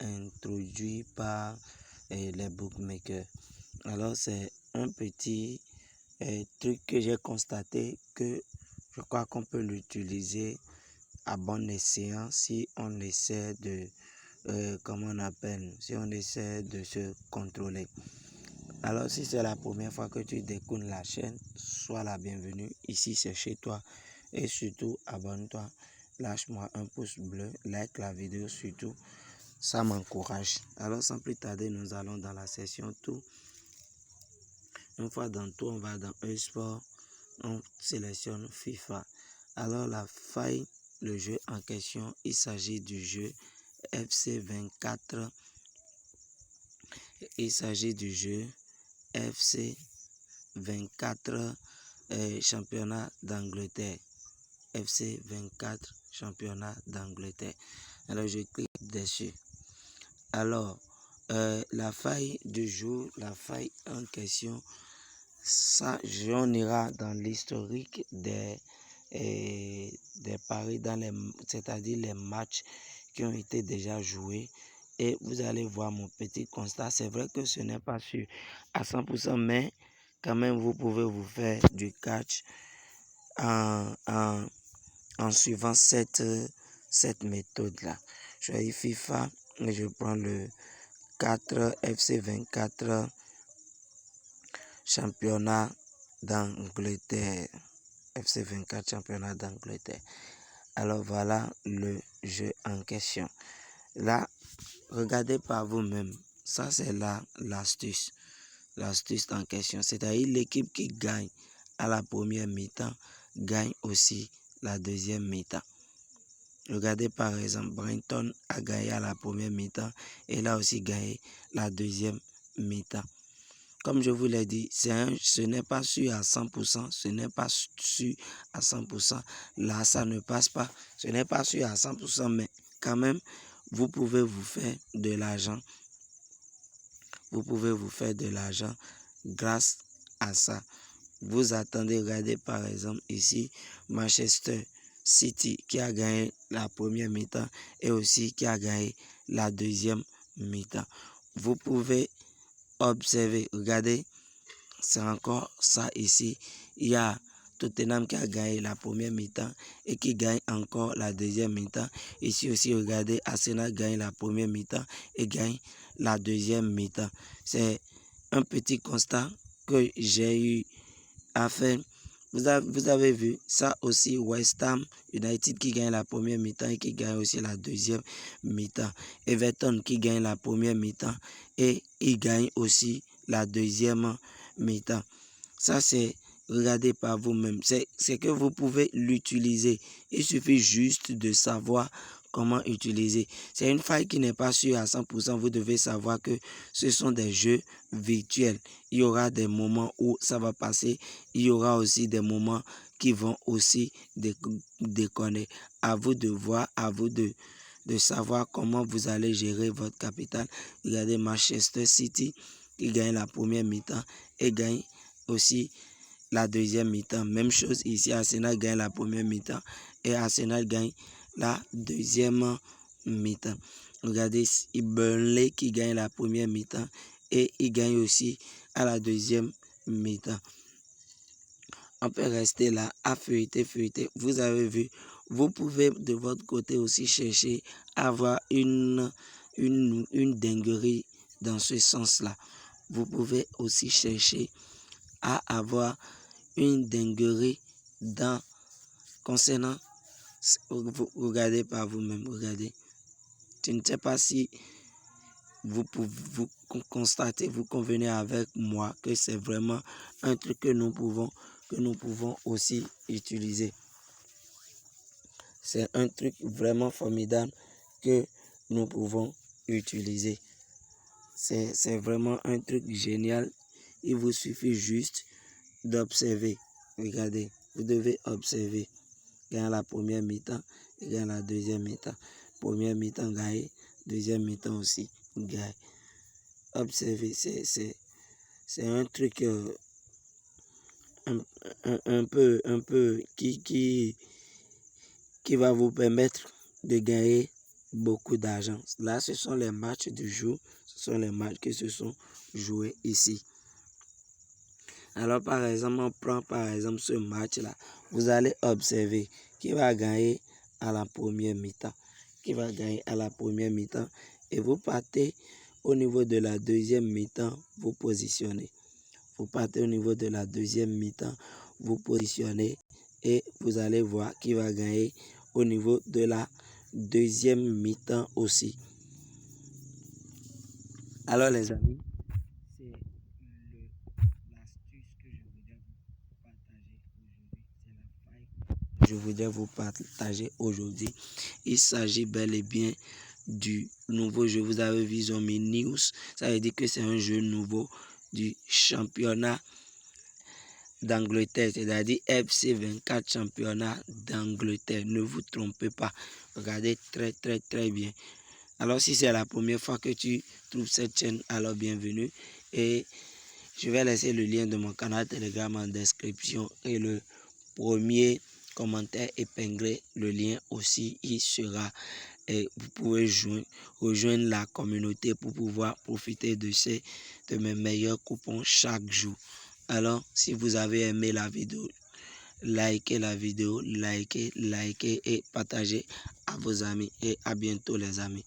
introduit par les bookmakers. Alors c'est un petit truc que j'ai constaté que je crois qu'on peut l'utiliser à bon escient si on essaie de si on essaie de se contrôler. Alors si c'est la première fois que tu découvres la chaîne, sois la bienvenue. Ici c'est chez toi et surtout abonne-toi, lâche-moi un pouce bleu, like la vidéo surtout, ça m'encourage. Alors sans plus tarder, nous allons dans la session tout. Une fois dans tout, on va dans e-sport, on sélectionne FIFA. Alors la faille, le jeu en question, il s'agit du jeu FC24. Il s'agit du jeu FC24 championnat d'Angleterre. FC24 championnat d'Angleterre. Alors je clique dessus. Alors la faille du jour, la faille en question, ça on ira dans l'historique des paris, c'est-à-dire les matchs qui ont été déjà joués. Et vous allez voir mon petit constat. C'est vrai que ce n'est pas sûr à 100%, mais quand même, vous pouvez vous faire du catch en suivant cette méthode-là. Je vais FIFA et je prends le 4 FC24 championnat d'Angleterre. FC24 championnat d'Angleterre. Alors voilà le jeu en question. Là, regardez par vous-même. Ça, c'est l'astuce. L'astuce en question. C'est-à-dire l'équipe qui gagne à la première mi-temps gagne aussi la deuxième mi-temps. Regardez par exemple, Brighton a gagné à la première mi-temps et il a aussi gagné la deuxième mi-temps. Comme je vous l'ai dit, ce n'est pas sûr à 100%, ce n'est pas sûr à 100%. Là, ça ne passe pas. Ce n'est pas sûr à 100%, mais quand même, vous pouvez vous faire de l'argent. Vous pouvez vous faire de l'argent grâce à ça. Vous attendez, regardez par exemple ici, Manchester City qui a gagné la première mi-temps et aussi qui a gagné la deuxième mi-temps. Vous pouvez observer, regardez, c'est encore ça ici. Il y a Tottenham qui a gagné la première mi-temps et qui gagne encore la deuxième mi-temps. Ici aussi, regardez, Arsenal gagne la première mi-temps et gagne la deuxième mi-temps. C'est un petit constat que j'ai eu à faire. Vous avez vu ça aussi, West Ham United qui gagne la première mi-temps et qui gagne aussi la deuxième mi-temps. Everton qui gagne la première mi-temps et il gagne aussi la deuxième mi-temps. Ça, c'est, regardez par vous-même. C'est que vous pouvez l'utiliser. Il suffit juste de savoir comment utiliser. C'est une faille qui n'est pas sûre à 100%. Vous devez savoir que ce sont des jeux virtuels. Il y aura des moments où ça va passer. Il y aura aussi des moments qui vont aussi déconner. À vous de voir, à vous de savoir comment vous allez gérer votre capital. Regardez Manchester City qui gagne la première mi-temps et gagne aussi la deuxième mi-temps. Même chose ici, Arsenal gagne la première mi-temps et Arsenal gagne la deuxième mi-temps. Regardez Burnley qui gagne la première mi-temps et il gagne aussi à la deuxième mi-temps. On peut rester là à feuilleter. Vous avez vu, vous pouvez de votre côté aussi chercher à avoir une dinguerie dans ce sens-là. Vous pouvez aussi chercher à avoir une dinguerie concernant, regardez par vous-même, regardez. Je ne sais pas si vous constatez, vous convenez avec moi que c'est vraiment un truc que nous pouvons aussi utiliser. C'est un truc vraiment formidable que nous pouvons utiliser. C'est vraiment un truc génial. Il vous suffit juste d'observer. Regardez, vous devez observer. Gagne la première mi-temps et gagne la deuxième mi-temps. Première mi-temps gagne, deuxième mi-temps aussi gagne. Observez, c'est un truc un peu qui va vous permettre de gagner beaucoup d'argent. Là, ce sont les matchs du jour, ce sont les matchs qui se sont joués ici. Alors, par exemple, on prend par exemple ce match-là. Vous allez observer qui va gagner à la première mi-temps. Qui va gagner à la première mi-temps. Et vous partez au niveau de la deuxième mi-temps, vous positionnez. Vous partez au niveau de la deuxième mi-temps, vous positionnez et vous allez voir qui va gagner au niveau de la deuxième mi-temps aussi. Alors les amis, c'est l'astuce que je voudrais vous partager aujourd'hui. Il s'agit bel et bien du nouveau jeu. Vous avez vu, ils ont mis news. Ça veut dire que c'est un jeu nouveau du championnat d'Angleterre, c'est-à-dire FC 24 championnat d'Angleterre. Ne vous trompez pas. Regardez très bien. Alors si c'est la première fois que tu trouves cette chaîne, alors bienvenue. Et je vais laisser le lien de mon canal Telegram en description et le premier commentaire épinglé, le lien aussi y sera. Et vous pouvez rejoindre la communauté pour pouvoir profiter de mes meilleurs coupons chaque jour. Alors, si vous avez aimé la vidéo, likez la vidéo, likez et partagez à vos amis. Et à bientôt les amis.